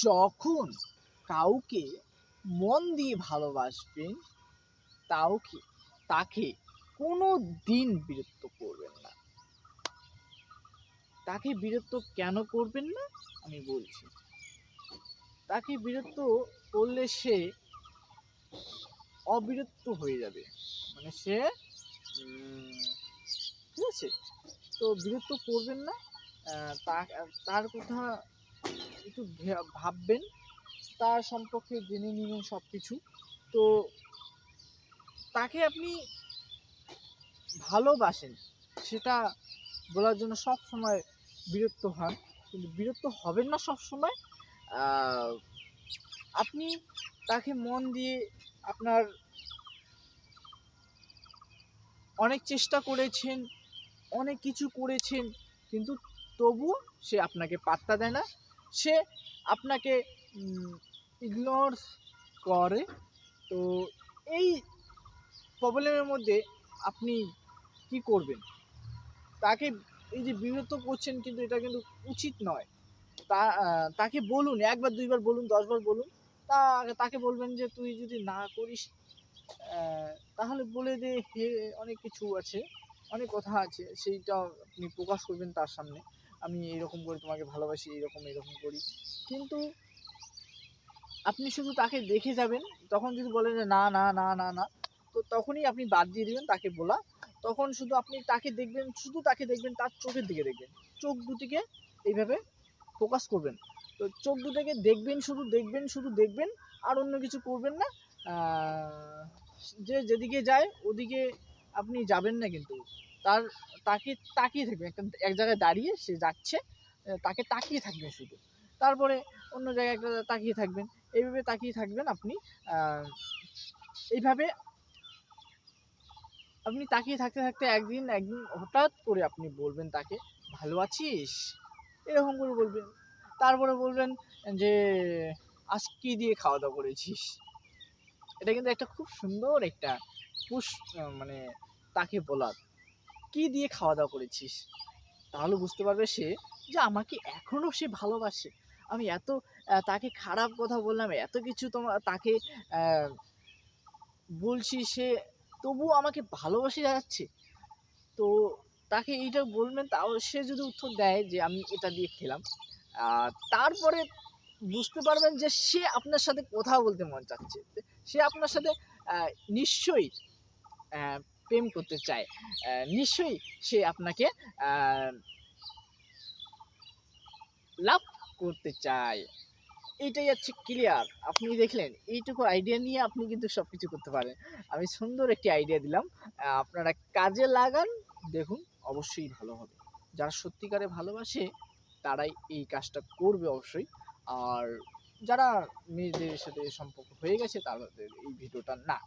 যখন কাউকে মন দিয়ে ভালোবাসবেন তাকে কোনো দিন বিরক্ত করবেন না। তাকে বিরক্ত কেন করবেন না আমি বলছি। তাকে বিরক্ত করলে সে অবিরক্ত হয়ে যাবে, মানে সে ঠিক আছে। তো বিরক্ত করবেন না। তার কথা একটু ভাববেন, তার সম্পর্কে জেনে নিবেন সব কিছু। তো তাকে আপনি ভালোবাসেন সেটা বলার জন্য সব সময় বিরক্ত হন, কিন্তু বিরক্ত হবেন না সব সময়। আপনি তাকে মন দিয়ে আপনার অনেক চেষ্টা করেছেন, অনেক কিছু করেছেন, কিন্তু তবুও সে আপনাকে পাত্তা দেয় না। সে আপনাকে ইগনোর করে। তো এই প্রবলেমের মধ্যে আপনি কি করবেন? তাকে এই যে বিরক্ত করছেন, কিন্তু এটা কিন্তু উচিত নয়। তাকে বলুন, একবার দুইবার বলুন, 10বার বলুন। তাকে বলবেন যে তুই যদি না করিস তাহলে বলে দে, হে অনেক কিছু আছে, অনেক কথা আছে, সেইটা আপনি প্রকাশ করবেন তার সামনে। আমি এরকম করে তোমাকে ভালোবাসি, এরকম এরকম করি। কিন্তু আপনি শুধু তাকে দেখে যাবেন, তখন যদি বলেন যে না না না না না, তো তখনই আপনি বাদ দিয়ে দেবেন তাকে বলা। তখন শুধু আপনি তাকে দেখবেন, শুধু তাকে দেখবেন, তার চোখের দিকে দেখবেন, চোখ দুটিকে এইভাবে ফোকাস করবেন। তো চোখ দুটিকে দেখবেন, শুধু দেখবেন, শুধু দেখবেন, আর অন্য কিছু করবেন না। যে যেদিকে যায় ওদিকে আপনি যাবেন না, কিন্তু তাকে তাকিয়ে থাকবেন, এক জায়গায় দাঁড়িয়ে সে যাচ্ছে, তাকে তাকিয়ে থাকবেন শুধু। তারপরে অন্য জায়গায় একটা তাকিয়ে থাকবেন, এইভাবে তাকিয়ে থাকবেন আপনি। এইভাবে আপনি তাকিয়ে থাকতে থাকতে একদিন হঠাৎ করে আপনি বলবেন তাকে, ভালো আছিস, এরকম করে বলবেন। তারপরে বলবেন যে আজ কি দিয়ে খাওয়া দাওয়া করেছিস। এটা কিন্তু একটা খুব সুন্দর একটা মানে তাকে বলার, কি দিয়ে খাওয়া দাওয়া করেছিস। তাহলে বুঝতে পারবে সে যে আমাকে এখনো সে ভালোবাসে। আমি এত তাকে খারাপ কথা বললাম, এত কিছু তাকে বলছি, সে তবুও আমাকে ভালোবাসে যাচ্ছে। তো তাকে এইটা বলবেন, তাও সে যদি উত্তর দেয় যে আমি এটা দিয়ে খেলাম, তারপরে বুঝতে পারবেন যে সে আপনার সাথে কথা বলতে মন চাচ্ছে, সে আপনার সাথে নিশ্চয়ই প্রেম করতে চায়, নিশ্চয়ই সে আপনাকে লাভ করতে চায়। এইটাই হচ্ছে ক্লিয়ার। আপনি দেখলেন, এইটুকু আইডিয়া নিয়ে আপনি কিন্তু সব কিছু করতে পারেন। আমি সুন্দর একটি আইডিয়া দিলাম, আপনারা কাজে লাগান, দেখুন অবশ্যই ভালো হবে। যারা সত্যিকারে ভালোবাসে তারাই এই কাজটা করবে অবশ্যই। আর যারা মেয়েদের সাথে সম্পর্ক হয়ে গেছে তাদের এই ভিডিওটা না।